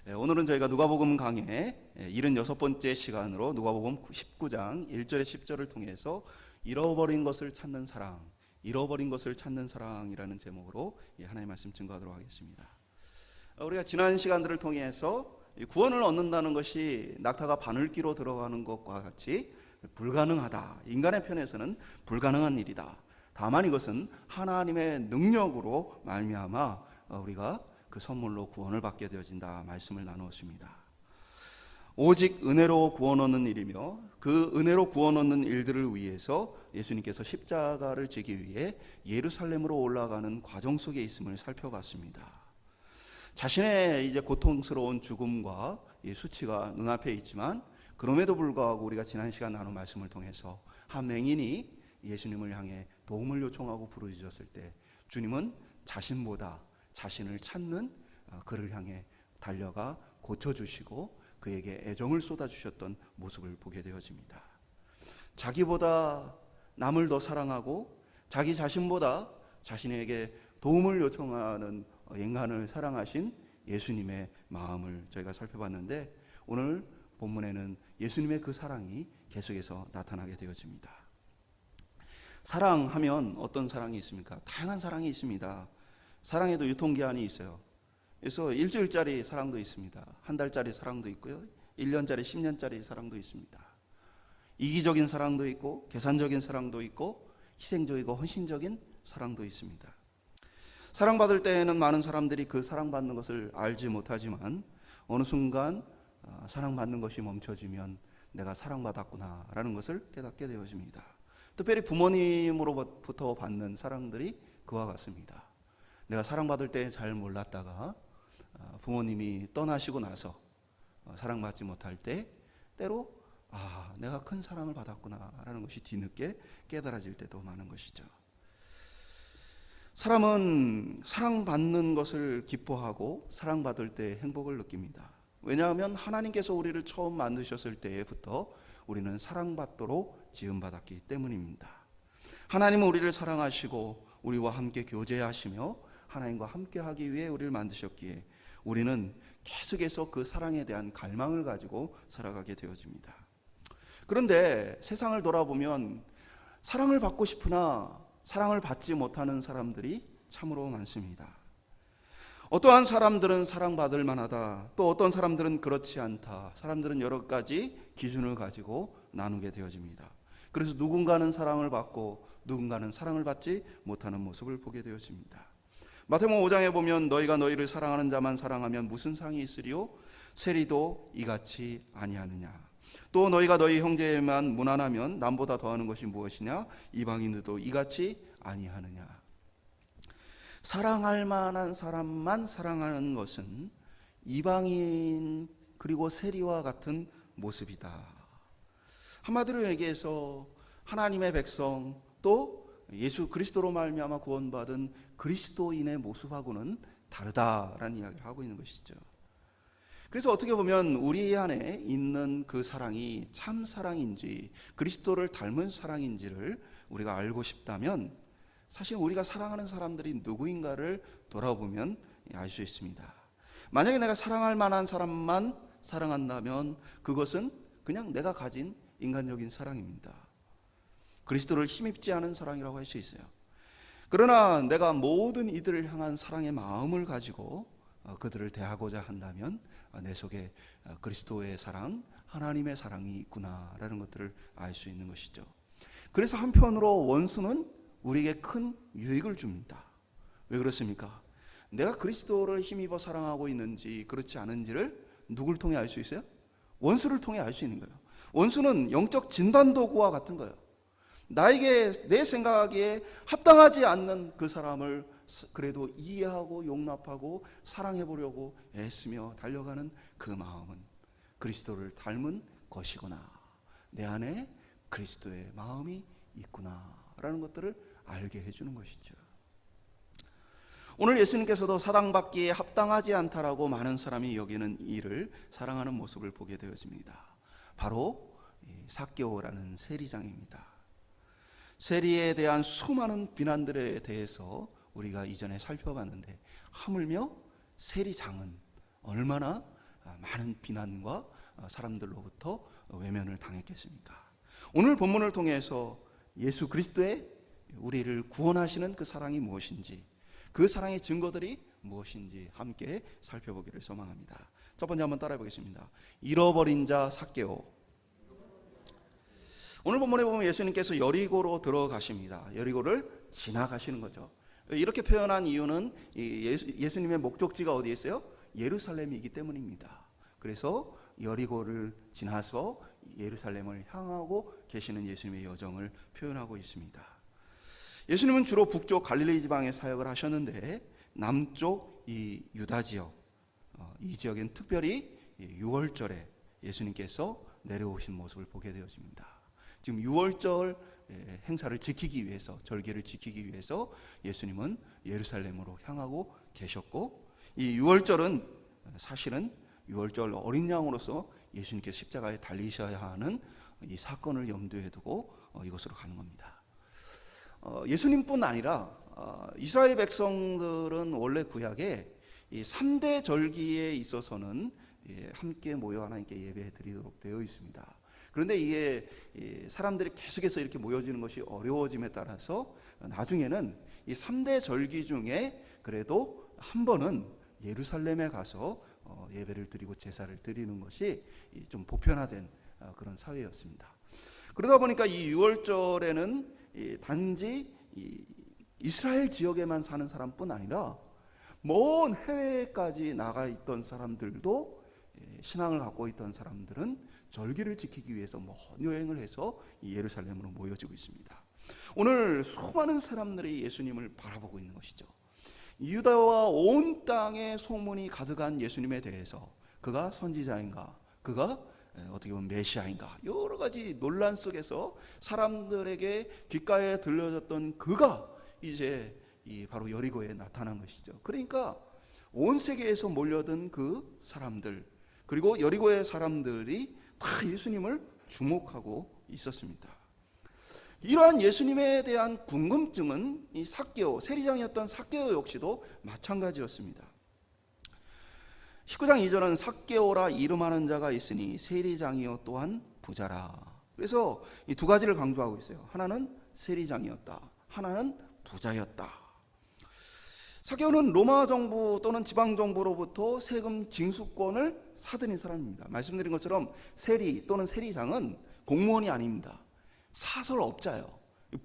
오늘은 저희가 누가복음 강의 76번째 시간으로 누가복음 19장 1절에 10절을 통해서 잃어버린 것을 찾는 사랑, 잃어버린 것을 찾는 사랑이라는 제목으로 하나님의 말씀 증거하도록 하겠습니다. 우리가 지난 시간들을 통해서 구원을 얻는다는 것이 낙타가 바늘귀로 들어가는 것과 같이 불가능하다. 인간의 편에서는 불가능한 일이다. 다만 이것은 하나님의 능력으로 말미암아 우리가 그 선물로 구원을 받게 되어진다 말씀을 나누었습니다. 오직 은혜로 구원 얻는 일이며 그 은혜로 구원 얻는 일들을 위해서 예수님께서 십자가를 지기 위해 예루살렘으로 올라가는 과정 속에 있음을 살펴봤습니다. 자신의 이제 고통스러운 죽음과 수치가 눈앞에 있지만 그럼에도 불구하고 우리가 지난 시간 나눈 말씀을 통해서 한 맹인이 예수님을 향해 도움을 요청하고 부르짖었을 때 주님은 자신보다 자신을 찾는 그를 향해 달려가 고쳐주시고 그에게 애정을 쏟아주셨던 모습을 보게 되어집니다. 자기보다 남을 더 사랑하고 자기 자신보다 자신에게 도움을 요청하는 인간을 사랑하신 예수님의 마음을 저희가 살펴봤는데 오늘 본문에는 예수님의 그 사랑이 계속해서 나타나게 되어집니다. 사랑하면 어떤 사랑이 있습니까? 다양한 사랑이 있습니다. 사랑에도 유통기한이 있어요. 그래서 일주일짜리 사랑도 있습니다. 한 달짜리 사랑도 있고요. 1년짜리, 10년짜리 사랑도 있습니다. 이기적인 사랑도 있고 계산적인 사랑도 있고 희생적이고 헌신적인 사랑도 있습니다. 사랑받을 때에는 많은 사람들이 그 사랑받는 것을 알지 못하지만 어느 순간 사랑받는 것이 멈춰지면 내가 사랑받았구나 라는 것을 깨닫게 되어집니다. 특별히 부모님으로부터 받는 사랑들이 그와 같습니다. 내가 사랑받을 때 잘 몰랐다가 부모님이 떠나시고 나서 사랑받지 못할 때 때로 내가 큰 사랑을 받았구나 라는 것이 뒤늦게 깨달아질 때도 많은 것이죠. 사람은 사랑받는 것을 기뻐하고 사랑받을 때 행복을 느낍니다. 왜냐하면 하나님께서 우리를 처음 만드셨을 때부터 우리는 사랑받도록 지음받았기 때문입니다. 하나님은 우리를 사랑하시고 우리와 함께 교제하시며 하나님과 함께 하기 위해 우리를 만드셨기에 우리는 계속해서 그 사랑에 대한 갈망을 가지고 살아가게 되어집니다. 그런데 세상을 돌아보면 사랑을 받고 싶으나 사랑을 받지 못하는 사람들이 참으로 많습니다. 어떠한 사람들은 사랑받을 만하다, 또 어떤 사람들은 그렇지 않다. 사람들은 여러 가지 기준을 가지고 나누게 되어집니다. 그래서 누군가는 사랑을 받고 누군가는 사랑을 받지 못하는 모습을 보게 되어집니다. 마태복음 5장에 보면 너희가 너희를 사랑하는 자만 사랑하면 무슨 상이 있으리요? 세리도 이같이 아니하느냐. 또 너희가 너희 형제만 무난하면 남보다 더하는 것이 무엇이냐? 이방인들도 이같이 아니하느냐. 사랑할 만한 사람만 사랑하는 것은 이방인 그리고 세리와 같은 모습이다. 한마디로 얘기해서 하나님의 백성 또 예수 그리스도로 말미암아 구원받은 그리스도인의 모습하고는 다르다라는 이야기를 하고 있는 것이죠. 그래서 어떻게 보면 우리 안에 있는 그 사랑이 참 사랑인지 그리스도를 닮은 사랑인지를 우리가 알고 싶다면 사실 우리가 사랑하는 사람들이 누구인가를 돌아보면 알 수 있습니다. 만약에 내가 사랑할 만한 사람만 사랑한다면 그것은 그냥 내가 가진 인간적인 사랑입니다. 그리스도를 힘입지 않은 사랑이라고 할 수 있어요. 그러나 내가 모든 이들을 향한 사랑의 마음을 가지고 그들을 대하고자 한다면 내 속에 그리스도의 사랑, 하나님의 사랑이 있구나라는 것들을 알 수 있는 것이죠. 그래서 한편으로 원수는 우리에게 큰 유익을 줍니다. 왜 그렇습니까? 내가 그리스도를 힘입어 사랑하고 있는지 그렇지 않은지를 누굴 통해 알 수 있어요? 원수를 통해 알 수 있는 거예요. 원수는 영적 진단도구와 같은 거예요. 나에게 내 생각에 합당하지 않는 그 사람을 그래도 이해하고 용납하고 사랑해보려고 애쓰며 달려가는 그 마음은 그리스도를 닮은 것이구나. 내 안에 그리스도의 마음이 있구나 라는 것들을 알게 해주는 것이죠. 오늘 예수님께서도 사랑받기에 합당하지 않다라고 많은 사람이 여기는 이를 사랑하는 모습을 보게 되어집니다. 바로 삭개오라는 세리장입니다. 세리에 대한 수많은 비난들에 대해서 우리가 이전에 살펴봤는데 하물며 세리장은 얼마나 많은 비난과 사람들로부터 외면을 당했겠습니까? 오늘 본문을 통해서 예수 그리스도의 우리를 구원하시는 그 사랑이 무엇인지, 그 사랑의 증거들이 무엇인지 함께 살펴보기를 소망합니다. 첫 번째 한번 따라해 보겠습니다. 잃어버린 자 삭개오. 오늘 본문에 보면 예수님께서 여리고로 들어가십니다. 여리고를 지나가시는 거죠. 이렇게 표현한 이유는 예수님의 목적지가 어디에 있어요? 예루살렘이기 때문입니다. 그래서 여리고를 지나서 예루살렘을 향하고 계시는 예수님의 여정을 표현하고 있습니다. 예수님은 주로 북쪽 갈릴리 지방에 사역을 하셨는데 남쪽 이 유다 지역, 이 지역엔 특별히 6월절에 예수님께서 내려오신 모습을 보게 되었습니다. 지금 6월절 행사를 지키기 위해서, 절기를 지키기 위해서 예수님은 예루살렘으로 향하고 계셨고, 이 6월절은 사실은 6월절 어린 양으로서 예수님께서 십자가에 달리셔야 하는 이 사건을 염두에 두고 이곳으로 가는 겁니다. 예수님뿐 아니라 이스라엘 백성들은 원래 구약에 이 3대 절기에 있어서는 함께 모여 하나님께 예배 드리도록 되어 있습니다. 그런데 이게 사람들이 계속해서 이렇게 모여지는 것이 어려워짐에 따라서 나중에는 이 3대 절기 중에 그래도 한 번은 예루살렘에 가서 예배를 드리고 제사를 드리는 것이 좀 보편화된 그런 사회였습니다. 그러다 보니까 이 6월절에는 단지 이스라엘 지역에만 사는 사람뿐 아니라 먼 해외까지 나가 있던 사람들도, 신앙을 갖고 있던 사람들은 절기를 지키기 위해서 먼 여행을 해서 예루살렘으로 모여지고 있습니다. 오늘 수많은 사람들이 예수님을 바라보고 있는 것이죠. 유다와 온 땅에 소문이 가득한 예수님에 대해서, 그가 선지자인가, 그가 어떻게 보면 메시아인가, 여러 가지 논란 속에서 사람들에게 귓가에 들려졌던 그가 이제 바로 여리고에 나타난 것이죠. 그러니까 온 세계에서 몰려든 그 사람들, 그리고 여리고의 사람들이 다 예수님을 주목하고 있었습니다. 이러한 예수님에 대한 궁금증은 이 삭개오, 세리장이었던 삭개오 역시도 마찬가지였습니다. 19장 2절은 삭개오라 이름하는 자가 있으니 세리장이요 또한 부자라. 그래서 이 두 가지를 강조하고 있어요. 하나는 세리장이었다, 하나는 부자였다. 삭개오는 로마 정부 또는 지방 정부로부터 세금 징수권을 사들인 사람입니다. 말씀드린 것처럼 세리 또는 세리장은 공무원이 아닙니다. 사설업자예요.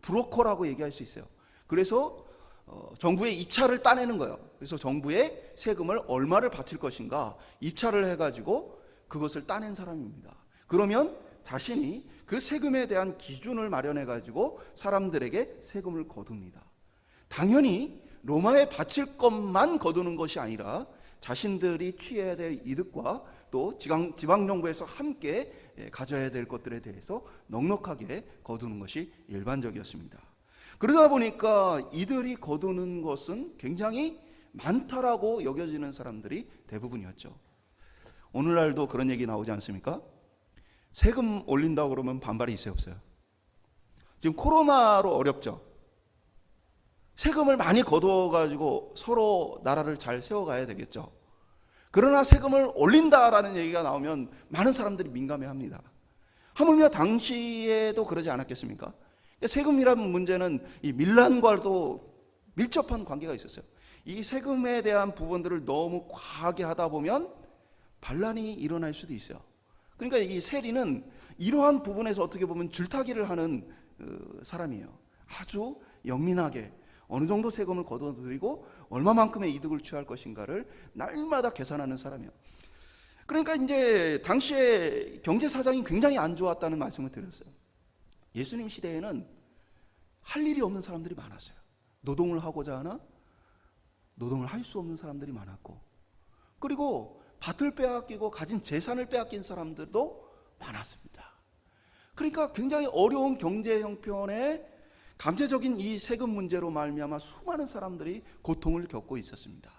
브로커라고 얘기할 수 있어요. 그래서 정부의 입찰을 따내는 거예요. 그래서 정부에 세금을 얼마를 바칠 것인가 입찰을 해가지고 그것을 따낸 사람입니다. 그러면 자신이 그 세금에 대한 기준을 마련해가지고 사람들에게 세금을 거둡니다. 당연히 로마에 바칠 것만 거두는 것이 아니라 자신들이 취해야 될 이득과 또 지방정부에서 함께 가져야 될 것들에 대해서 넉넉하게 거두는 것이 일반적이었습니다. 그러다 보니까 이들이 거두는 것은 굉장히 많다라고 여겨지는 사람들이 대부분이었죠. 오늘날도 그런 얘기 나오지 않습니까? 세금 올린다고 그러면 반발이 있어요, 없어요? 지금 코로나로 어렵죠. 세금을 많이 거둬가지고 서로 나라를 잘 세워가야 되겠죠. 그러나 세금을 올린다라는 얘기가 나오면 많은 사람들이 민감해합니다. 하물며 당시에도 그러지 않았겠습니까? 세금이라는 문제는 이 밀란과도 밀접한 관계가 있었어요. 이 세금에 대한 부분들을 너무 과하게 하다 보면 반란이 일어날 수도 있어요. 그러니까 이 세리는 이러한 부분에서 어떻게 보면 줄타기를 하는 사람이에요. 아주 영민하게 어느 정도 세금을 거둬들이고 얼마만큼의 이득을 취할 것인가를 날마다 계산하는 사람이에요. 그러니까 이제 당시에 경제 사정이 굉장히 안 좋았다는 말씀을 드렸어요. 예수님 시대에는 할 일이 없는 사람들이 많았어요. 노동을 하고자 하나 노동을 할 수 없는 사람들이 많았고, 그리고 밭을 빼앗기고 가진 재산을 빼앗긴 사람들도 많았습니다. 그러니까 굉장히 어려운 경제 형편에 감세적인 이 세금 문제로 말미암아 수많은 사람들이 고통을 겪고 있었습니다.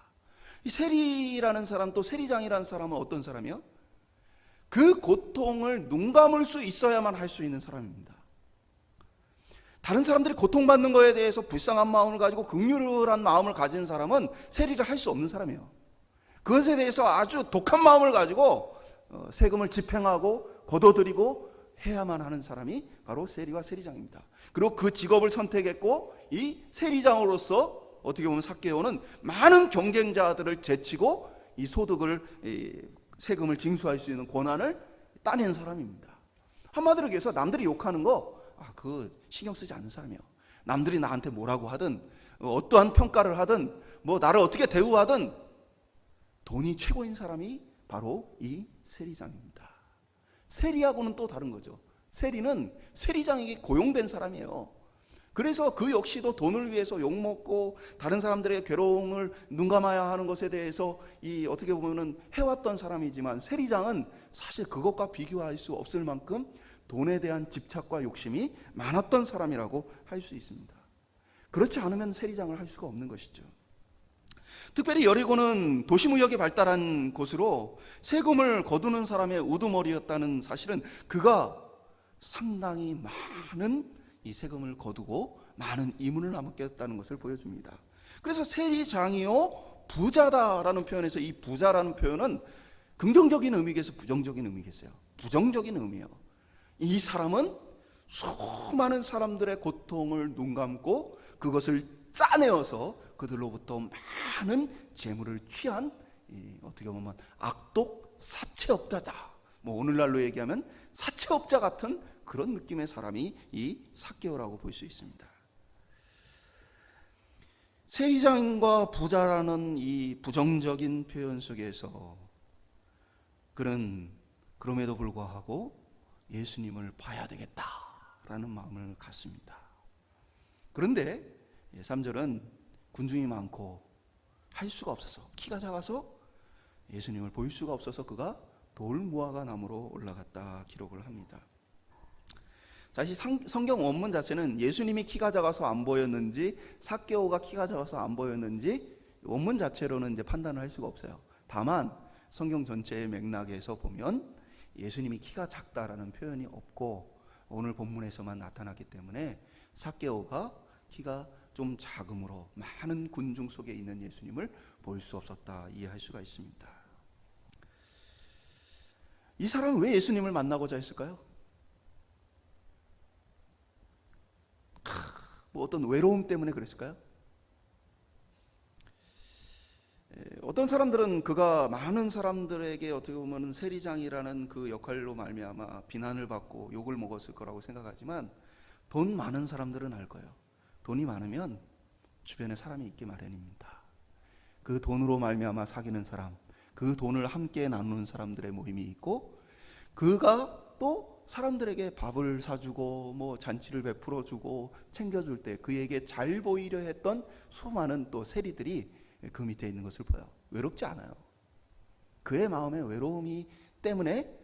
이 세리라는 사람, 또 세리장이라는 사람은 어떤 사람이요? 그 고통을 눈 감을 수 있어야만 할 수 있는 사람입니다. 다른 사람들이 고통받는 것에 대해서 불쌍한 마음을 가지고 긍휼한 마음을 가진 사람은 세리를 할 수 없는 사람이에요. 그것에 대해서 아주 독한 마음을 가지고 세금을 집행하고 거둬들이고 해야만 하는 사람이 바로 세리와 세리장입니다. 그리고 그 직업을 선택했고 이 세리장으로서 어떻게 보면 삭개오는 많은 경쟁자들을 제치고 이 소득을 세금을 징수할 수 있는 권한을 따낸 사람입니다. 한마디로 얘기해서 남들이 욕하는 거 그 신경 쓰지 않는 사람이에요. 남들이 나한테 뭐라고 하든 어떠한 평가를 하든 뭐 나를 어떻게 대우하든 돈이 최고인 사람이 바로 이 세리장입니다. 세리하고는 또 다른 거죠. 세리는 세리장에게 고용된 사람이에요. 그래서 그 역시도 돈을 위해서 욕먹고 다른 사람들의 괴로움을 눈감아야 하는 것에 대해서 어떻게 보면은 해왔던 사람이지만, 세리장은 사실 그것과 비교할 수 없을 만큼 돈에 대한 집착과 욕심이 많았던 사람이라고 할 수 있습니다. 그렇지 않으면 세리장을 할 수가 없는 것이죠. 특별히 여리고는 도시무역이 발달한 곳으로 세금을 거두는 사람의 우두머리였다는 사실은 그가 상당히 많은 이 세금을 거두고 많은 이문을 남겼다는 것을 보여줍니다. 그래서 세리장이요 부자다라는 표현에서 이 부자라는 표현은 긍정적인 의미겠어요, 부정적인 의미겠어요? 부정적인 의미예요. 이 사람은 수많은 사람들의 고통을 눈감고 그것을 짜내어서 그들로부터 많은 재물을 취한 어떻게 보면 악독 사채업자다. 뭐 오늘날로 얘기하면 사채업자 같은 그런 느낌의 사람이 이 삭개오라고 볼 수 있습니다. 세리장과 부자라는 이 부정적인 표현 속에서 그는 그럼에도 불구하고 예수님을 봐야 되겠다라는 마음을 갖습니다. 그런데 3절은 군중이 많고 할 수가 없어서, 키가 작아서 예수님을 볼 수가 없어서 그가 돌무화과 나무로 올라갔다 기록을 합니다. 사실 성경 원문 자체는 예수님이 키가 작아서 안 보였는지 삭개오가 키가 작아서 안 보였는지 원문 자체로는 이제 판단을 할 수가 없어요. 다만 성경 전체의 맥락에서 보면 예수님이 키가 작다라는 표현이 없고 오늘 본문에서만 나타났기 때문에 삭개오가 키가 좀 작음으로 많은 군중 속에 있는 예수님을 볼 수 없었다 이해할 수가 있습니다. 이 사람은 왜 예수님을 만나고자 했을까요? 뭐 어떤 외로움 때문에 그랬을까요? 어떤 사람들은 그가 많은 사람들에게 어떻게 보면 세리장이라는 그 역할로 말미암아 비난을 받고 욕을 먹었을 거라고 생각하지만, 돈 많은 사람들은 알 거예요. 돈이 많으면 주변에 사람이 있기 마련입니다. 그 돈으로 말미암아 사귀는 사람, 그 돈을 함께 나누는 사람들의 모임이 있고, 그가 또 사람들에게 밥을 사주고 뭐 잔치를 베풀어주고 챙겨줄 때 그에게 잘 보이려 했던 수많은 또 세리들이 그 밑에 있는 것을 보여. 외롭지 않아요. 그의 마음에 외로움이 때문에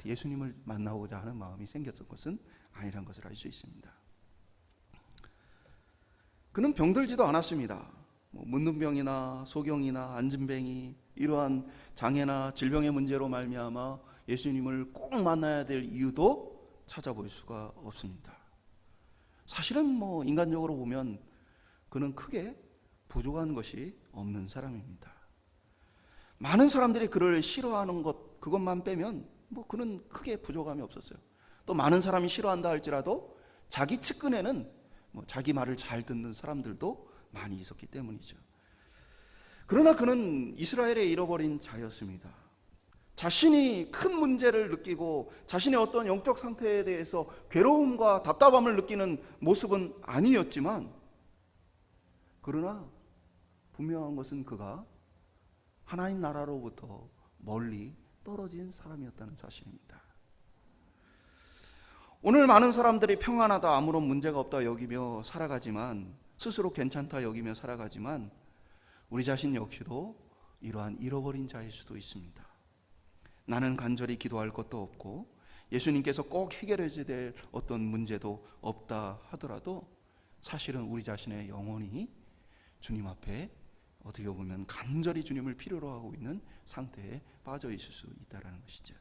예수님을 만나고자 하는 마음이 생겼던 것은 아니란 것을 알 수 있습니다. 그는 병들지도 않았습니다. 문둥병이나 소경이나 안진뱅이, 이러한 장애나 질병의 문제로 말미암아 예수님을 꼭 만나야 될 이유도 찾아볼 수가 없습니다. 사실은 뭐 인간적으로 보면 그는 크게 부족한 것이 없는 사람입니다. 많은 사람들이 그를 싫어하는 것, 그것만 빼면 뭐 그는 크게 부족함이 없었어요. 또 많은 사람이 싫어한다 할지라도 자기 측근에는 뭐 자기 말을 잘 듣는 사람들도 많이 있었기 때문이죠. 그러나 그는 이스라엘에 잃어버린 자였습니다. 자신이 큰 문제를 느끼고 자신의 어떤 영적 상태에 대해서 괴로움과 답답함을 느끼는 모습은 아니었지만, 그러나 분명한 것은 그가 하나님 나라로부터 멀리 떨어진 사람이었다는 사실입니다. 오늘 많은 사람들이 평안하다, 아무런 문제가 없다 여기며 살아가지만, 스스로 괜찮다 여기며 살아가지만, 우리 자신 역시도 이러한 잃어버린 자일 수도 있습니다. 나는 간절히 기도할 것도 없고 예수님께서 꼭 해결해야 될 어떤 문제도 없다 하더라도 사실은 우리 자신의 영혼이 주님 앞에 어떻게 보면 간절히 주님을 필요로 하고 있는 상태에 빠져 있을 수 있다는 것이죠.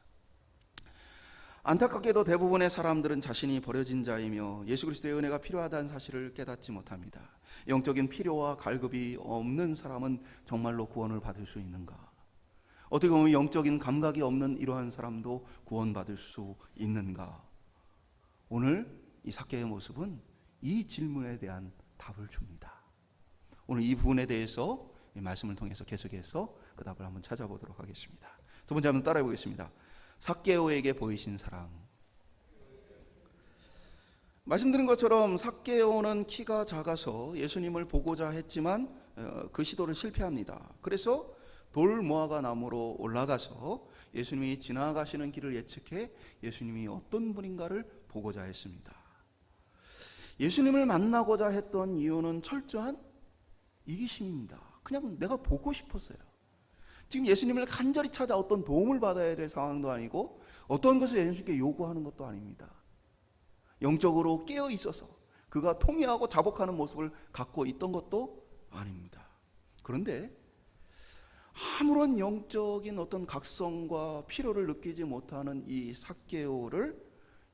안타깝게도 대부분의 사람들은 자신이 버려진 자이며 예수 그리스도의 은혜가 필요하다는 사실을 깨닫지 못합니다. 영적인 필요와 갈급이 없는 사람은 정말로 구원을 받을 수 있는가? 어떻게 보면 영적인 감각이 없는 이러한 사람도 구원받을 수 있는가? 오늘 이 삭개의 모습은 이 질문에 대한 답을 줍니다. 오늘 이 부분에 대해서 이 말씀을 통해서 계속해서 그 답을 한번 찾아보도록 하겠습니다. 두 번째 한번 따라해 보겠습니다. 삭개오에게 보이신 사랑. 말씀드린 것처럼 삭개오는 키가 작아서 예수님을 보고자 했지만 그 시도를 실패합니다. 그래서 돌 무화과 나무로 올라가서 예수님이 지나가시는 길을 예측해 예수님이 어떤 분인가를 보고자 했습니다. 예수님을 만나고자 했던 이유는 철저한 이기심입니다. 그냥 내가 보고 싶었어요. 지금 예수님을 간절히 찾아 어떤 도움을 받아야 될 상황도 아니고 어떤 것을 예수님께 요구하는 것도 아닙니다. 영적으로 깨어 있어서 그가 통회하고 자복하는 모습을 갖고 있던 것도 아닙니다. 그런데 아무런 영적인 어떤 각성과 필요를 느끼지 못하는 이 삭개오를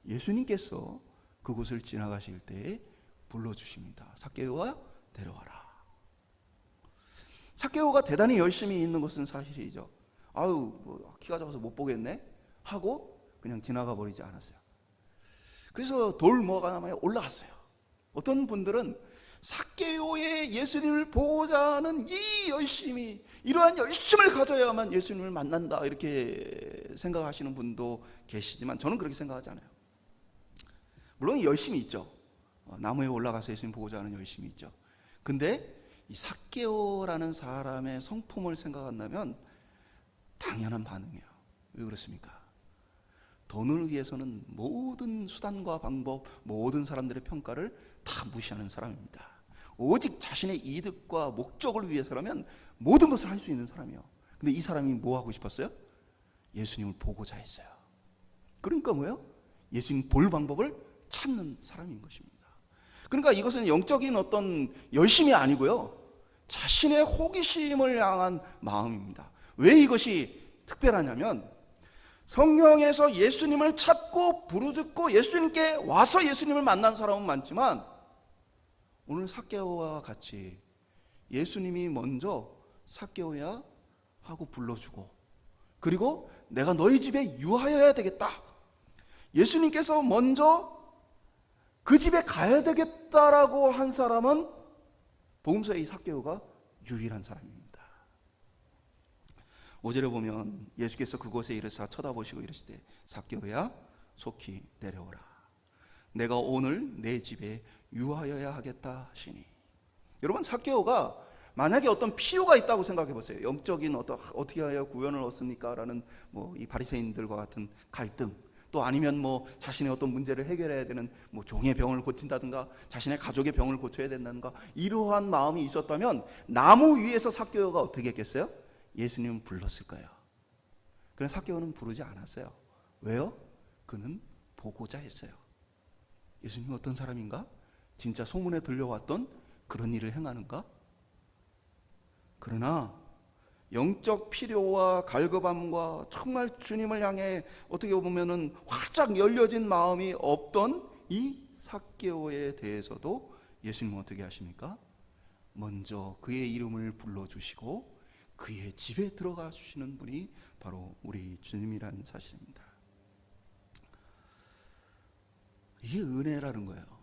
예수님께서 그곳을 지나가실 때에 불러주십니다. 삭개오야 데려와라. 삭개오가 대단히 열심히 있는 것은 사실이죠. 뭐 키가 작아서 못 보겠네 하고 그냥 지나가 버리지 않았어요. 그래서 돌 무화과 나무에 올라갔어요. 어떤 분들은 삭개오의 예수님을 보고자 하는 이 열심이, 이러한 열심을 가져야만 예수님을 만난다 이렇게 생각하시는 분도 계시지만 저는 그렇게 생각하지 않아요. 물론 열심이 있죠. 나무에 올라가서 예수님 보고자 하는 열심이 있죠. 근데 이 삭개오라는 사람의 성품을 생각한다면 당연한 반응이에요. 왜 그렇습니까? 돈을 위해서는 모든 수단과 방법, 모든 사람들의 평가를 다 무시하는 사람입니다. 오직 자신의 이득과 목적을 위해서라면 모든 것을 할 수 있는 사람이에요. 근데 이 사람이 뭐 하고 싶었어요? 예수님을 보고자 했어요. 그러니까 뭐예요? 예수님 볼 방법을 찾는 사람인 것입니다. 그러니까 이것은 영적인 어떤 열심이 아니고요, 자신의 호기심을 향한 마음입니다. 왜 이것이 특별하냐면 성경에서 예수님을 찾고 부르짖고 예수님께 와서 예수님을 만난 사람은 많지만 오늘 삭개오와 같이 예수님이 먼저 삭개오야 하고 불러주고, 그리고 내가 너희 집에 유하여야 되겠다, 예수님께서 먼저 그 집에 가야 되겠다라고 한 사람은 복음서의 이 삭개오가 유일한 사람입니다. 5절에 보면 예수께서 그곳에 이르사 쳐다보시고 이르시되 삭개오야 속히 내려오라. 내가 오늘 내 집에 유하여야 하겠다 하시니. 여러분, 삭개오가 만약에 어떤 필요가 있다고 생각해 보세요. 영적인 어떻게 하여 구원을 얻습니까? 라는 이 바리새인들과 같은 갈등, 또 아니면 자신의 어떤 문제를 해결해야 되는 종의 병을 고친다든가 자신의 가족의 병을 고쳐야 된다든가 이러한 마음이 있었다면 나무 위에서 삭개오가 어떻게 했겠어요? 예수님은 불렀을 거예요. 그런데 삭개오는 부르지 않았어요. 왜요? 그는 보고자 했어요. 예수님이 어떤 사람인가? 진짜 소문에 들려왔던 그런 일을 행하는가? 그러나 영적 필요와 갈급함과 정말 주님을 향해 어떻게 보면은 활짝 열려진 마음이 없던 이 삭개오에 대해서도 예수님은 어떻게 하십니까? 먼저 그의 이름을 불러주시고 그의 집에 들어가 주시는 분이 바로 우리 주님이라는 사실입니다. 이게 은혜라는 거예요.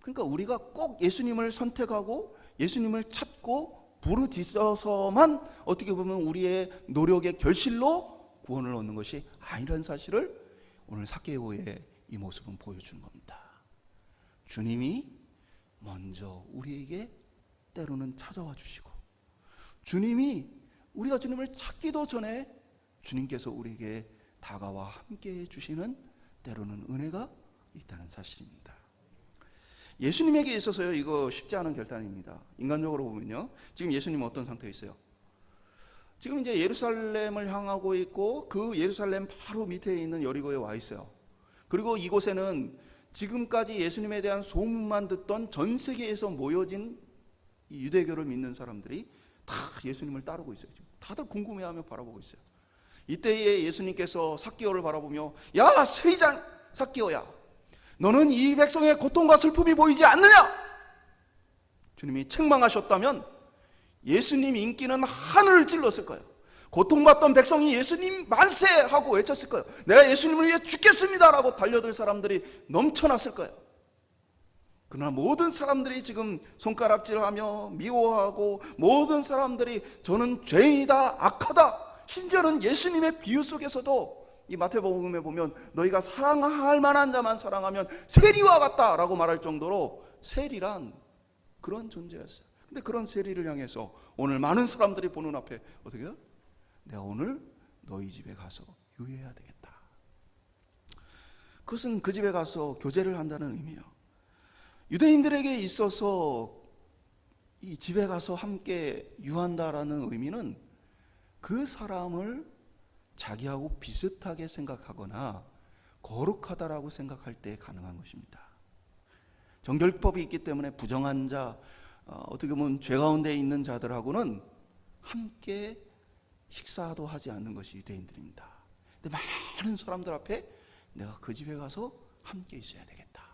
그러니까 우리가 꼭 예수님을 선택하고 예수님을 찾고 부르짖어서만 어떻게 보면 우리의 노력의 결실로 구원을 얻는 것이 아니라는 사실을 오늘 삭개오의 이 모습은 보여주는 겁니다. 주님이 먼저 우리에게 때로는 찾아와 주시고, 주님이 우리가 주님을 찾기도 전에 주님께서 우리에게 다가와 함께해 주시는 때로는 은혜가 있다는 사실입니다. 예수님에게 있어서요, 이거 쉽지 않은 결단입니다. 인간적으로 보면요, 지금 예수님은 어떤 상태에 있어요? 지금 이제 예루살렘을 향하고 있고 그 예루살렘 바로 밑에 있는 여리고에 와 있어요. 그리고 이곳에는 지금까지 예수님에 대한 소문만 듣던 전 세계에서 모여진 이 유대교를 믿는 사람들이 다 예수님을 따르고 있어요. 지금 다들 궁금해하며 바라보고 있어요. 이때에 예수님께서 삭개오를 바라보며, 야 세리장 삭개오야, 너는 이 백성의 고통과 슬픔이 보이지 않느냐? 주님이 책망하셨다면 예수님 인기는 하늘을 찔렀을 거예요. 고통받던 백성이 예수님 만세! 하고 외쳤을 거예요. 내가 예수님을 위해 죽겠습니다! 라고 달려들 사람들이 넘쳐났을 거예요. 그러나 모든 사람들이 지금 손가락질하며 미워하고 모든 사람들이 저는 죄인이다, 악하다, 심지어는 예수님의 비유 속에서도 이 마태복음에 보면 너희가 사랑할 만한 자만 사랑하면 세리와 같다라고 말할 정도로 세리란 그런 존재였어요. 근데 그런 세리를 향해서 오늘 많은 사람들이 보는 앞에 어떻게 해요? 내가 오늘 너희 집에 가서 유해해야 되겠다. 그것은 그 집에 가서 교제를 한다는 의미예요. 유대인들에게 있어서 이 집에 가서 함께 유한다라는 의미는 그 사람을 자기하고 비슷하게 생각하거나 거룩하다라고 생각할 때 가능한 것입니다. 정결법이 있기 때문에 부정한 자, 어떻게 보면 죄 가운데 있는 자들하고는 함께 식사도 하지 않는 것이 유대인들입니다. 근데 많은 사람들 앞에 내가 그 집에 가서 함께 있어야 되겠다.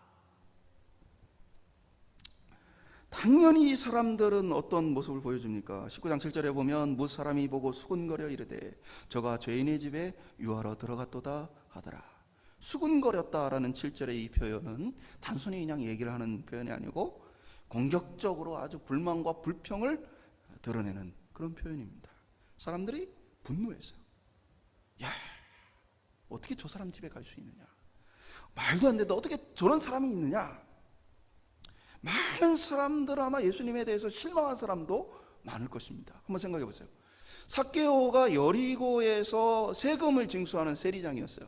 당연히 이 사람들은 어떤 모습을 보여줍니까? 19장 7절에 보면 뭇 사람이 보고 수군거려 이르되 저가 죄인의 집에 유하러 들어갔도다 하더라. 수군거렸다라는 7절의 이 표현은 단순히 그냥 얘기를 하는 표현이 아니고 공격적으로 아주 불만과 불평을 드러내는 그런 표현입니다. 사람들이 분노했어요. 야, 어떻게 저 사람 집에 갈 수 있느냐? 말도 안 된다. 어떻게 저런 사람이 있느냐? 많은 사람들 아마 예수님에 대해서 실망한 사람도 많을 것입니다. 한번 생각해 보세요. 삭개오가 여리고에서 세금을 징수하는 세리장이었어요.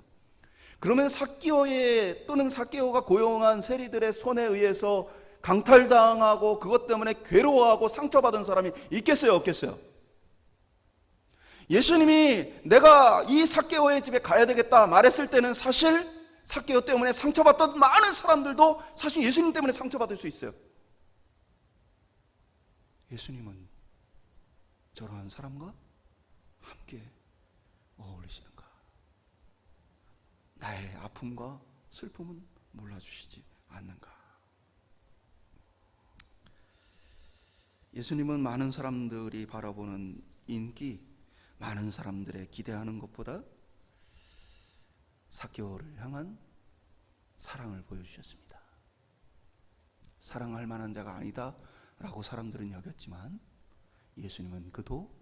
그러면 삭개오가 고용한 세리들의 손에 의해서 강탈당하고 그것 때문에 괴로워하고 상처받은 사람이 있겠어요, 없겠어요? 예수님이 내가 이 삭개오의 집에 가야 되겠다 말했을 때는 사실 삭개오 때문에 상처받던 많은 사람들도 사실 예수님 때문에 상처받을 수 있어요. 예수님은 저러한 사람과 함께 어울리시는가? 나의 아픔과 슬픔은 몰라주시지 않는가? 예수님은 많은 사람들이 바라보는 인기, 많은 사람들의 기대하는 것보다 삭개오를 향한 사랑을 보여주셨습니다. 사랑할 만한 자가 아니다 라고 사람들은 여겼지만 예수님은 그도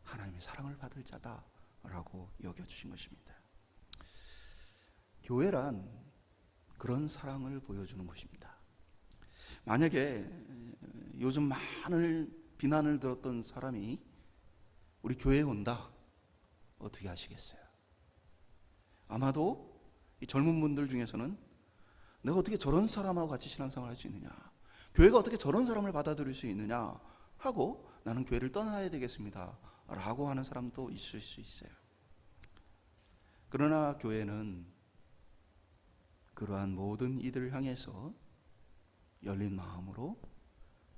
하나님의 사랑을 받을 자다 라고 여겨주신 것입니다. 교회란 그런 사랑을 보여주는 것입니다. 만약에 요즘 많은 비난을 들었던 사람이 우리 교회에 온다, 어떻게 하시겠어요? 아마도 이 젊은 분들 중에서는 내가 어떻게 저런 사람하고 같이 신앙생활을 할 수 있느냐, 교회가 어떻게 저런 사람을 받아들일 수 있느냐 하고 나는 교회를 떠나야 되겠습니다 라고 하는 사람도 있을 수 있어요. 그러나 교회는 그러한 모든 이들을 향해서 열린 마음으로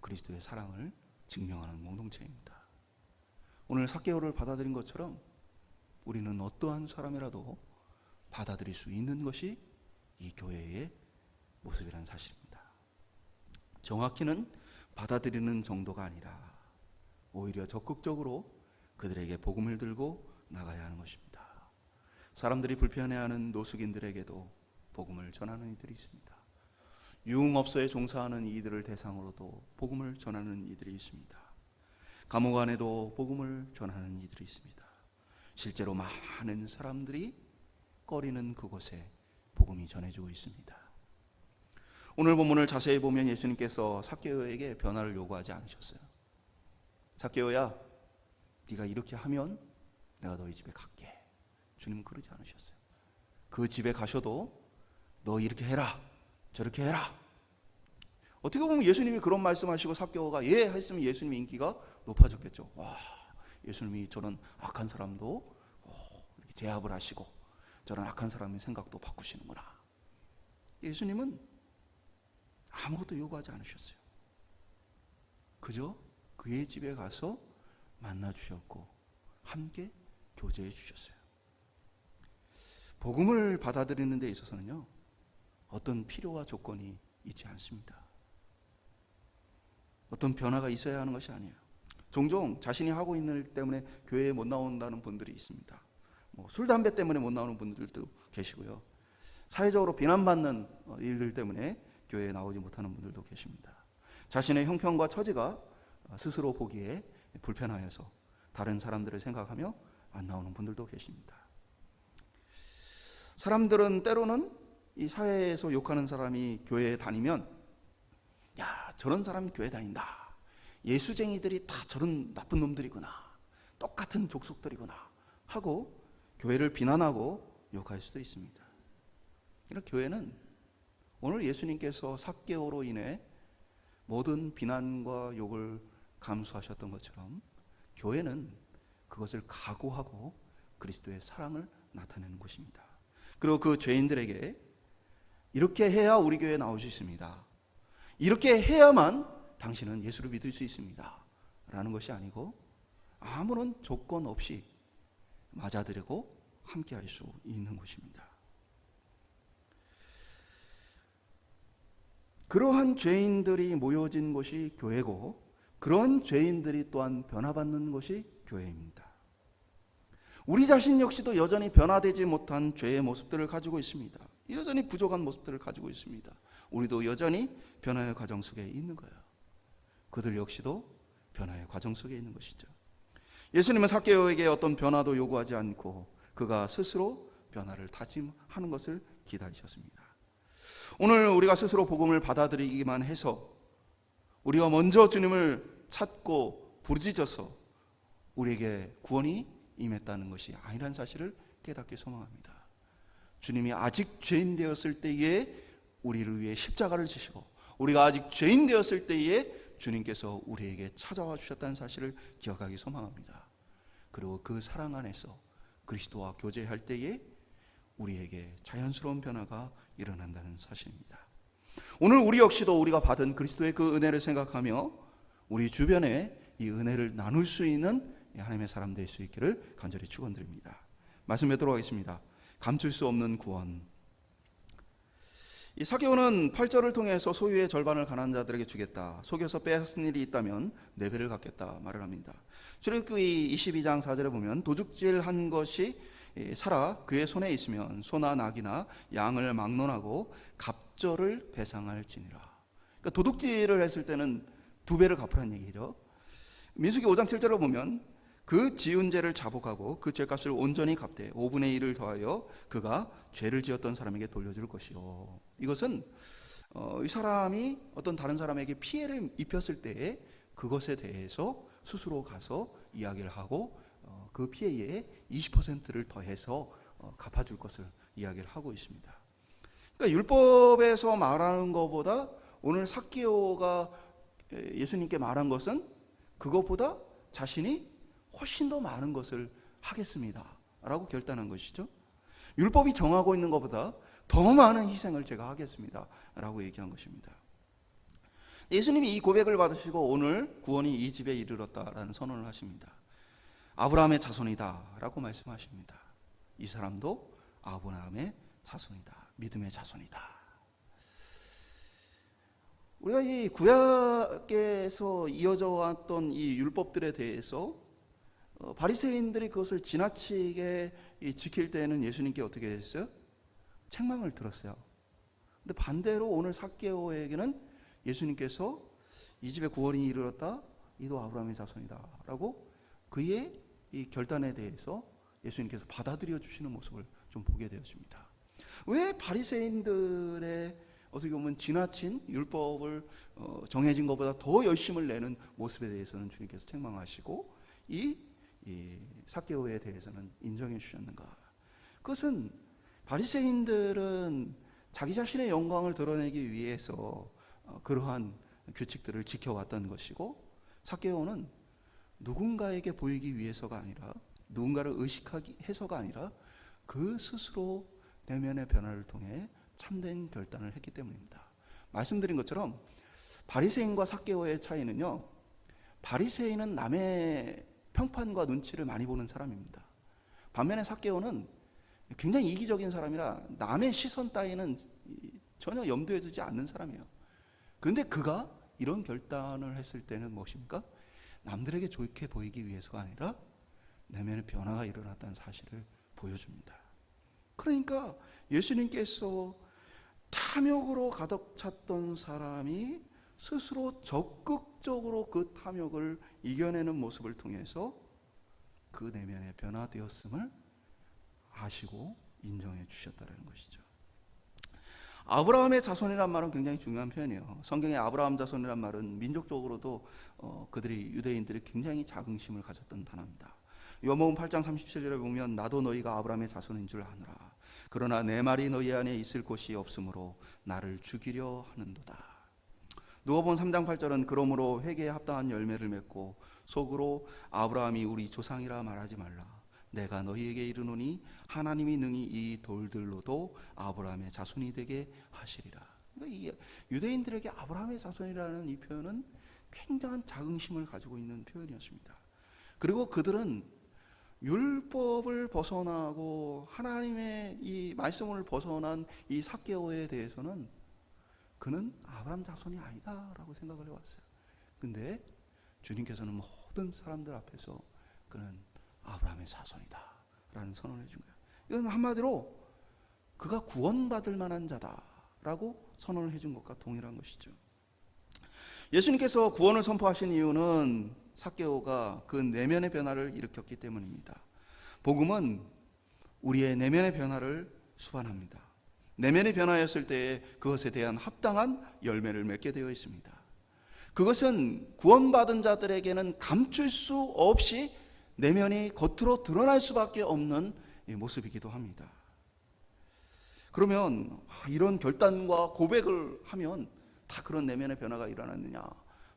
그리스도의 사랑을 증명하는 공동체입니다. 오늘 삭개오를 받아들인 것처럼 우리는 어떠한 사람이라도 받아들일 수 있는 것이 이 교회의 모습이라는 사실입니다. 정확히는 받아들이는 정도가 아니라 오히려 적극적으로 그들에게 복음을 들고 나가야 하는 것입니다. 사람들이 불편해하는 노숙인들에게도 복음을 전하는 이들이 있습니다. 유흥업소에 종사하는 이들을 대상으로도 복음을 전하는 이들이 있습니다. 감옥 안에도 복음을 전하는 이들이 있습니다. 실제로 많은 사람들이 꺼리는 그곳에 복음이 전해지고 있습니다. 오늘 본문을 자세히 보면 예수님께서 삭개오에게 변화를 요구하지 않으셨어요. 삭개오야, 네가 이렇게 하면 내가 너희 집에 갈게. 주님은 그러지 않으셨어요. 그 집에 가셔도 너 이렇게 해라, 저렇게 해라. 어떻게 보면 예수님이 그런 말씀하시고 삭개오가 예 했으면 예수님의 인기가 높아졌겠죠. 와, 예수님이 저런 악한 사람도 이렇게 제압을 하시고 저런 악한 사람의 생각도 바꾸시는구나. 예수님은 아무것도 요구하지 않으셨어요. 그저 그의 집에 가서 만나 주셨고 함께 교제해 주셨어요. 복음을 받아들이는 데 있어서는요, 어떤 필요와 조건이 있지 않습니다. 어떤 변화가 있어야 하는 것이 아니에요. 종종 자신이 하고 있는 일 때문에 교회에 못 나온다는 분들이 있습니다. 술, 담배 때문에 못 나오는 분들도 계시고요. 사회적으로 비난받는 일들 때문에 교회에 나오지 못하는 분들도 계십니다. 자신의 형편과 처지가 스스로 보기에 불편하여서 다른 사람들을 생각하며 안 나오는 분들도 계십니다. 사람들은 때로는 이 사회에서 욕하는 사람이 교회에 다니면 야, 저런 사람이 교회 다닌다. 예수쟁이들이 다 저런 나쁜 놈들이구나. 똑같은 족속들이구나 하고 교회를 비난하고 욕할 수도 있습니다. 그러나 교회는 오늘 예수님께서 삭개오로 인해 모든 비난과 욕을 감수하셨던 것처럼 교회는 그것을 각오하고 그리스도의 사랑을 나타내는 곳입니다. 그리고 그 죄인들에게 이렇게 해야 우리 교회에 나올 수 있습니다. 이렇게 해야만 당신은 예수를 믿을 수 있습니다. 라는 것이 아니고 아무런 조건 없이 맞아들이고 함께 할 수 있는 것입니다. 그러한 죄인들이 모여진 곳이 교회고 그런 죄인들이 또한 변화받는 것이 교회입니다. 우리 자신 역시도 여전히 변화되지 못한 죄의 모습들을 가지고 있습니다. 여전히 부족한 모습들을 가지고 있습니다. 우리도 여전히 변화의 과정 속에 있는 거예요. 그들 역시도 변화의 과정 속에 있는 것이죠. 예수님은 삭개오에게 어떤 변화도 요구하지 않고 그가 스스로 변화를 다짐하는 것을 기다리셨습니다. 오늘 우리가 스스로 복음을 받아들이기만 해서 우리가 먼저 주님을 찾고 부르짖어서 우리에게 구원이 임했다는 것이 아니라는 사실을 깨닫기 소망합니다. 주님이 아직 죄인 되었을 때에 우리를 위해 십자가를 지시고 우리가 아직 죄인 되었을 때에 주님께서 우리에게 찾아와 주셨다는 사실을 기억하기 소망합니다. 그리고 그 사랑 안에서 그리스도와 교제할 때에 우리에게 자연스러운 변화가 일어난다는 사실입니다. 오늘 우리 역시도 우리가 받은 그리스도의 그 은혜를 생각하며 우리 주변에 이 은혜를 나눌 수 있는 하나님의 사람 될 수 있기를 간절히 축원드립니다. 말씀 뵙도록 하겠습니다. 감출 수 없는 구원. 이 삭개오는 8절을 통해서 소유의 절반을 가난한 자들에게 주겠다. 속여서 빼앗은 일이 있다면 4배를 갚겠다 말을 합니다. 출애굽기 22장 4절에 보면 도둑질한 것이 살아 그의 손에 있으면 소나 낙이나 양을 막론하고 갑절을 배상할지니라. 그러니까 도둑질을 했을 때는 2배를 갚으라는 얘기죠. 민수기 5장 7절을 보면 그 지은 죄를 자복하고 그 죄값을 온전히 갚되 5분의 1을 더하여 그가 죄를 지었던 사람에게 돌려줄 것이요. 이것은 이 사람이 어떤 다른 사람에게 피해를 입혔을 때에 그것에 대해서 스스로 가서 이야기를 하고 그 피해의 20%를 더해서 갚아줄 것을 이야기를 하고 있습니다. 그러니까 율법에서 말하는 것보다 오늘 삭개오가 예수님께 말한 것은 그것보다 자신이 훨씬 더 많은 것을 하겠습니다 라고 결단한 것이죠. 율법이 정하고 있는 것보다 더 많은 희생을 제가 하겠습니다 라고 얘기한 것입니다. 예수님이 이 고백을 받으시고 오늘 구원이 이 집에 이르렀다라는 선언을 하십니다. 아브라함의 자손이다 라고 말씀하십니다. 이 사람도 아브라함의 자손이다, 믿음의 자손이다. 우리가 이 구약에서 이어져 왔던 이 율법들에 대해서 바리새인들이 그것을 지나치게 지킬 때는 예수님께 어떻게 했어요? 책망을 들었어요. 근데 반대로 오늘 삭개오에게는 예수님께서 이 집에 구원이 이르렀다, 이도 아브라함의 자손이다 라고 그의 이 결단에 대해서 예수님께서 받아들여 주시는 모습을 좀 보게 되었습니다. 왜 바리새인들의 어떻게 보면 지나친 율법을 정해진 것보다 더 열심을 내는 모습에 대해서는 주님께서 책망하시고 이 삭개오에 대해서는 인정해 주셨는가? 그것은 바리새인들은 자기 자신의 영광을 드러내기 위해서 그러한 규칙들을 지켜왔던 것이고 삭개오는 누군가에게 보이기 위해서가 아니라 누군가를 의식하기 해서가 아니라 그 스스로 내면의 변화를 통해 참된 결단을 했기 때문입니다. 말씀드린 것처럼 바리새인과 삭개오의 차이는요, 바리새인은 남의 평판과 눈치를 많이 보는 사람입니다. 반면에 삭개오는 굉장히 이기적인 사람이라 남의 시선 따위는 전혀 염두에 두지 않는 사람이에요. 그런데 그가 이런 결단을 했을 때는 무엇입니까? 남들에게 좋게 보이기 위해서가 아니라 내면의 변화가 일어났다는 사실을 보여줍니다. 그러니까 예수님께서 탐욕으로 가득 찼던 사람이 스스로 적극적으로 그 탐욕을 이겨내는 모습을 통해서 그 내면에 변화되었음을 아시고 인정해 주셨다는 것이죠. 아브라함의 자손이란 말은 굉장히 중요한 표현이에요. 성경에 아브라함 자손이란 말은 민족적으로도 유대인들이 굉장히 자긍심을 가졌던 단어입니다. 요한복음 8장 37절에 보면 나도 너희가 아브라함의 자손인 줄 아노라. 그러나 내 말이 너희 안에 있을 곳이 없으므로 나를 죽이려 하는도다. 누가복음 3장 8절은 그러므로 회개에 합당한 열매를 맺고 속으로 아브라함이 우리 조상이라 말하지 말라. 내가 너희에게 이르노니 하나님이 능히 이 돌들로도 아브라함의 자손이 되게 하시리라. 그러니까 이 유대인들에게 아브라함의 자손이라는 이 표현은 굉장한 자긍심을 가지고 있는 표현이었습니다. 그리고 그들은 율법을 벗어나고 하나님의 이 말씀을 벗어난 이 삭개오에 대해서는 그는 아브라함 자손이 아니다라고 생각을 해왔어요. 근데 주님께서는 모든 사람들 앞에서 그는 아브라함의 자손이다 라는 선언을 해준 거예요. 이건 한마디로 그가 구원받을 만한 자다라고 선언을 해준 것과 동일한 것이죠. 예수님께서 구원을 선포하신 이유는 삭개오가 그 내면의 변화를 일으켰기 때문입니다. 복음은 우리의 내면의 변화를 수반합니다. 내면의 변화였을 때 그것에 대한 합당한 열매를 맺게 되어 있습니다. 그것은 구원받은 자들에게는 감출 수 없이 내면이 겉으로 드러날 수밖에 없는 모습이기도 합니다. 그러면 이런 결단과 고백을 하면 다 그런 내면의 변화가 일어났느냐?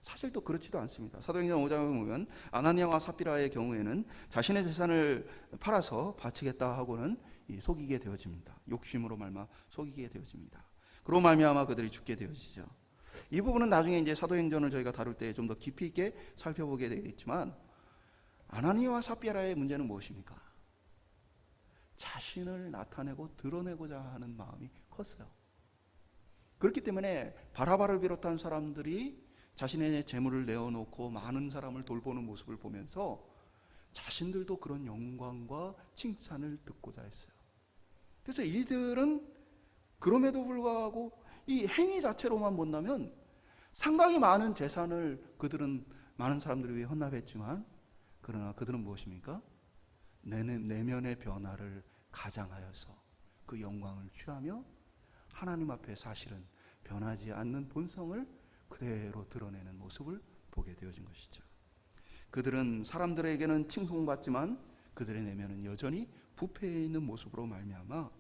사실 또 그렇지도 않습니다. 사도행전 5장에 보면 아나니아와 삽비라의 경우에는 자신의 재산을 팔아서 바치겠다 하고는 속이게 되어집니다. 욕심으로 말미암아 속이게 되어집니다. 그로 말미암아 그들이 죽게 되어지죠. 이 부분은 나중에 이제 사도행전을 저희가 다룰 때 좀 더 깊이 있게 살펴보게 되겠지만 아나니아와 삽비라의 문제는 무엇입니까? 자신을 나타내고 드러내고자 하는 마음이 컸어요. 그렇기 때문에 바라바를 비롯한 사람들이 자신의 재물을 내어놓고 많은 사람을 돌보는 모습을 보면서 자신들도 그런 영광과 칭찬을 듣고자 했어요. 그래서 이들은 그럼에도 불구하고 이 행위 자체로만 본다면 상당히 많은 재산을 그들은 많은 사람들을 위해 헌납했지만 그러나 그들은 무엇입니까? 내면의 변화를 가장하여서 그 영광을 취하며 하나님 앞에 사실은 변하지 않는 본성을 그대로 드러내는 모습을 보게 되어진 것이죠. 그들은 사람들에게는 칭송받지만 그들의 내면은 여전히 부패해 있는 모습으로 말미암아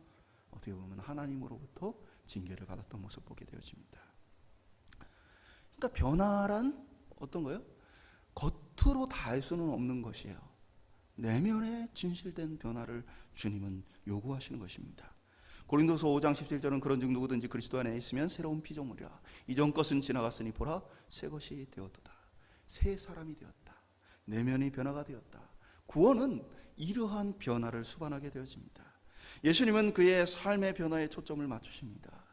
어떻게 보면 하나님으로부터 징계를 받았던 모습을 보게 되어집니다. 그러니까 변화란 어떤 거예요? 겉으로 다 할 수는 없는 것이에요. 내면에 진실된 변화를 주님은 요구하시는 것입니다. 고린도서 5장 17절은 그런즉 누구든지 그리스도 안에 있으면 새로운 피조물이라. 이전 것은 지나갔으니 보라 새 것이 되었도다. 새 사람이 되었다. 내면이 변화가 되었다. 구원은 이러한 변화를 수반하게 되어집니다. 예수님은 그의 삶의 변화에 초점을 맞추십니다.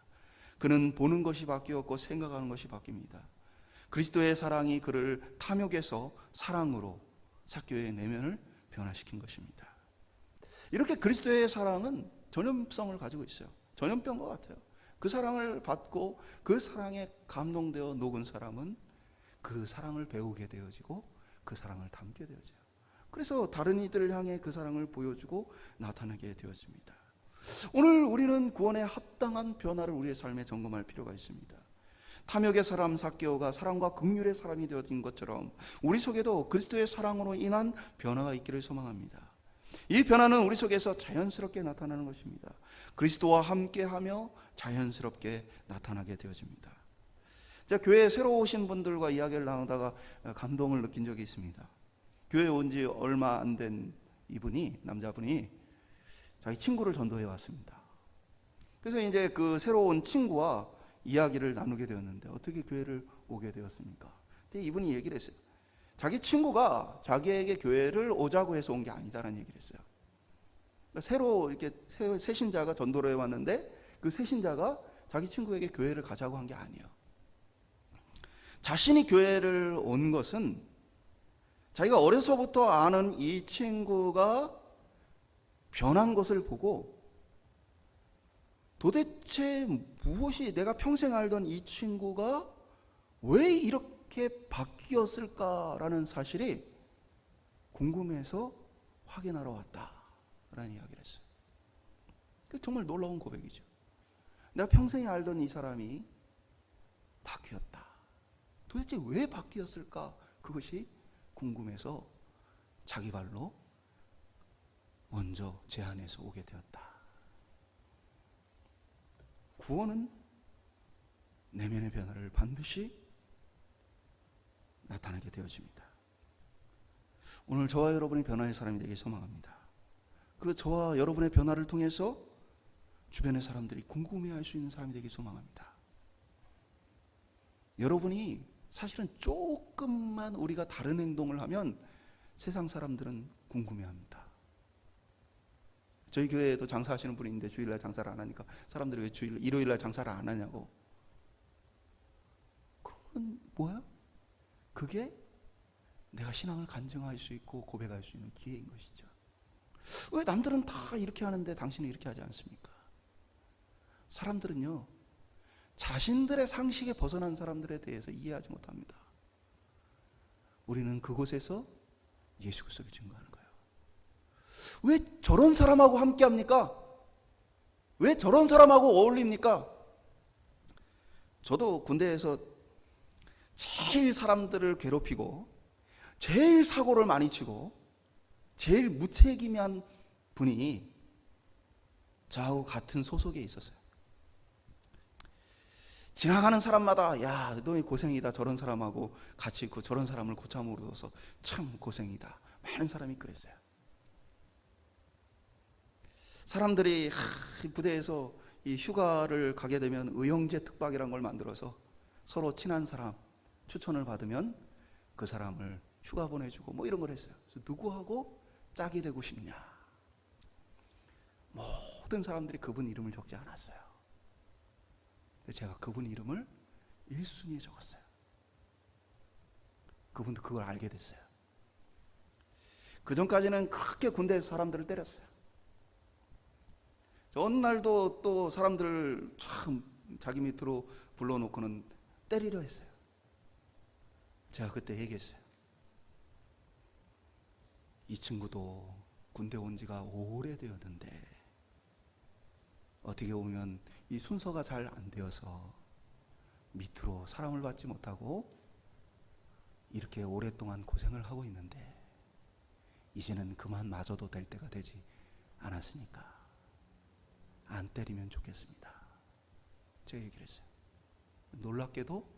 그는 보는 것이 바뀌었고 생각하는 것이 바뀝니다. 그리스도의 사랑이 그를 탐욕에서 사랑으로 삭개오의 내면을 변화시킨 것입니다. 이렇게 그리스도의 사랑은 전염성을 가지고 있어요. 전염병과 같아요. 그 사랑을 받고 그 사랑에 감동되어 녹은 사람은 그 사랑을 배우게 되어지고 그 사랑을 담게 되어져요. 그래서 다른 이들을 향해 그 사랑을 보여주고 나타내게 되어집니다. 오늘 우리는 구원에 합당한 변화를 우리의 삶에 점검할 필요가 있습니다. 탐욕의 사람 삭개오가 사랑과 긍휼의 사람이 되어진 것처럼 우리 속에도 그리스도의 사랑으로 인한 변화가 있기를 소망합니다. 이 변화는 우리 속에서 자연스럽게 나타나는 것입니다. 그리스도와 함께하며 자연스럽게 나타나게 되어집니다. 제가 교회에 새로 오신 분들과 이야기를 나누다가 감동을 느낀 적이 있습니다. 교회에 온 지 얼마 안 된 이분이, 남자분이 자기 친구를 전도해 왔습니다. 그래서 이제 그 새로 온 친구와 이야기를 나누게 되었는데 어떻게 교회를 오게 되었습니까? 근데 이분이 얘기를 했어요. 자기 친구가 자기에게 교회를 오자고 해서 온 게 아니다라는 얘기를 했어요. 그러니까 새로 이렇게 새 신자가 전도를 해 왔는데 그 새 신자가 자기 친구에게 교회를 가자고 한 게 아니에요. 자신이 교회를 온 것은 자기가 어려서부터 아는 이 친구가 변한 것을 보고 도대체 무엇이, 내가 평생 알던 이 친구가 왜 이렇게 바뀌었을까라는 사실이 궁금해서 확인하러 왔다라는 이야기를 했어요. 정말 놀라운 고백이죠. 내가 평생에 알던 이 사람이 바뀌었다. 도대체 왜 바뀌었을까? 그것이 궁금해서 자기 발로 먼저 제 안에서 오게 되었다. 구원은 내면의 변화를 반드시 나타나게 되어집니다. 오늘 저와 여러분이 변화의 사람이 되길 소망합니다. 그리고 저와 여러분의 변화를 통해서 주변의 사람들이 궁금해할 수 있는 사람이 되길 소망합니다. 여러분이 사실은 조금만 우리가 다른 행동을 하면 세상 사람들은 궁금해합니다. 저희 교회에도 장사하시는 분이 있는데 주일날 장사를 안 하니까 사람들이 왜 일요일날 장사를 안 하냐고. 그러면 뭐야? 그게 내가 신앙을 간증할 수 있고 고백할 수 있는 기회인 것이죠. 왜 남들은 다 이렇게 하는데 당신은 이렇게 하지 않습니까? 사람들은요, 자신들의 상식에 벗어난 사람들에 대해서 이해하지 못합니다. 우리는 그곳에서 예수 그리스도를 증거하는 거예요. 왜 저런 사람하고 함께 합니까? 왜 저런 사람하고 어울립니까? 저도 군대에서 제일 사람들을 괴롭히고 제일 사고를 많이 치고 제일 무책임한 분이 저하고 같은 소속에 있었어요. 지나가는 사람마다 야, 너 고생이다. 저런 사람하고 같이 있고 저런 사람을 고참으로 둬서 참 고생이다. 많은 사람이 그랬어요. 사람들이 부대에서 이 휴가를 가게 되면 의형제 특박이라는 걸 만들어서 서로 친한 사람 추천을 받으면 그 사람을 휴가 보내주고 뭐 이런 걸 했어요. 그래서 누구하고 짝이 되고 싶냐? 모든 사람들이 그분 이름을 적지 않았어요. 제가 그분 이름을 1순위에 적었어요. 그분도 그걸 알게 됐어요. 그 전까지는 그렇게 군대에서 사람들을 때렸어요. 어느 날도 또 사람들 참 자기 밑으로 불러놓고는 때리려 했어요. 제가 그때 얘기했어요. 이 친구도 군대 온 지가 오래되었는데 어떻게 보면 이 순서가 잘 안 되어서 밑으로 사랑을 받지 못하고 이렇게 오랫동안 고생을 하고 있는데 이제는 그만 맞아도 될 때가 되지 않았으니까 안 때리면 좋겠습니다. 제가 얘기를 했어요. 놀랍게도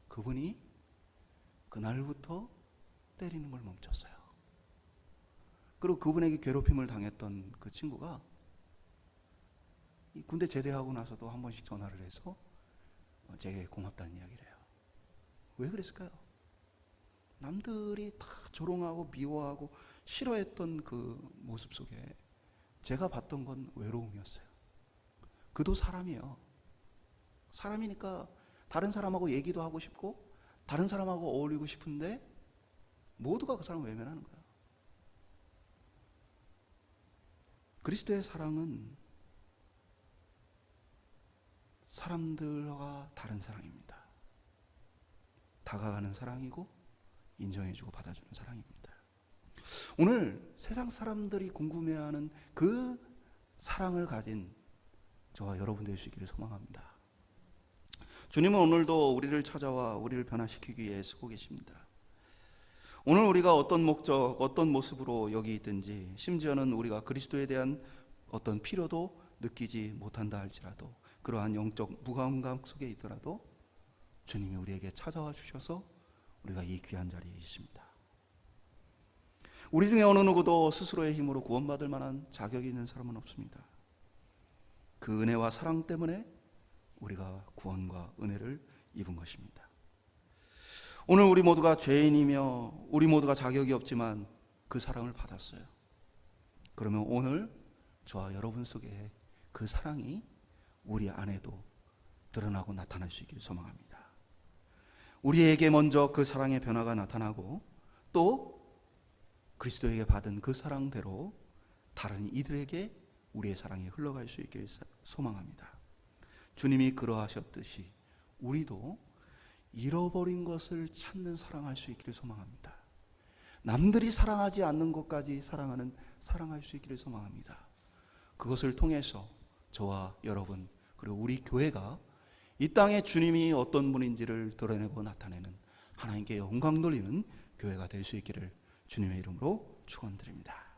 그분이 그날부터 때리는 걸 멈췄어요. 그리고 그분에게 괴롭힘을 당했던 그 친구가 이 군대 제대하고 나서도 한 번씩 전화를 해서 제게 고맙다는 이야기를 해요. 왜 그랬을까요? 남들이 다 조롱하고 미워하고 싫어했던 그 모습 속에 제가 봤던 건 외로움이었어요. 그도 사람이에요. 사람이니까 다른 사람하고 얘기도 하고 싶고 다른 사람하고 어울리고 싶은데 모두가 그 사람을 외면하는 거예요. 그리스도의 사랑은 사람들과 다른 사랑입니다. 다가가는 사랑이고 인정해주고 받아주는 사랑입니다. 오늘 세상 사람들이 궁금해하는 그 사랑을 가진 저와 여러분 되시기를 소망합니다. 주님은 오늘도 우리를 찾아와 우리를 변화시키기 위해 쓰고 계십니다. 오늘 우리가 어떤 목적, 어떤 모습으로 여기 있든지 심지어는 우리가 그리스도에 대한 어떤 필요도 느끼지 못한다 할지라도 그러한 영적 무감각 속에 있더라도 주님이 우리에게 찾아와 주셔서 우리가 이 귀한 자리에 있습니다. 우리 중에 어느 누구도 스스로의 힘으로 구원받을 만한 자격이 있는 사람은 없습니다. 그 은혜와 사랑 때문에 우리가 구원과 은혜를 입은 것입니다. 오늘 우리 모두가 죄인이며 우리 모두가 자격이 없지만 그 사랑을 받았어요. 그러면 오늘 저와 여러분 속에 그 사랑이 우리 안에도 드러나고 나타날 수 있기를 소망합니다. 우리에게 먼저 그 사랑의 변화가 나타나고 또 그리스도에게 받은 그 사랑대로 다른 이들에게 우리의 사랑이 흘러갈 수 있기를 소망합니다. 주님이 그러하셨듯이 우리도 잃어버린 것을 찾는 사랑할 수 있기를 소망합니다. 남들이 사랑하지 않는 것까지 사랑할 수 있기를 소망합니다. 그것을 통해서 저와 여러분 그리고 우리 교회가 이 땅에 주님이 어떤 분인지를 드러내고 나타내는 하나님께 영광 돌리는 교회가 될 수 있기를 주님의 이름으로 축원드립니다.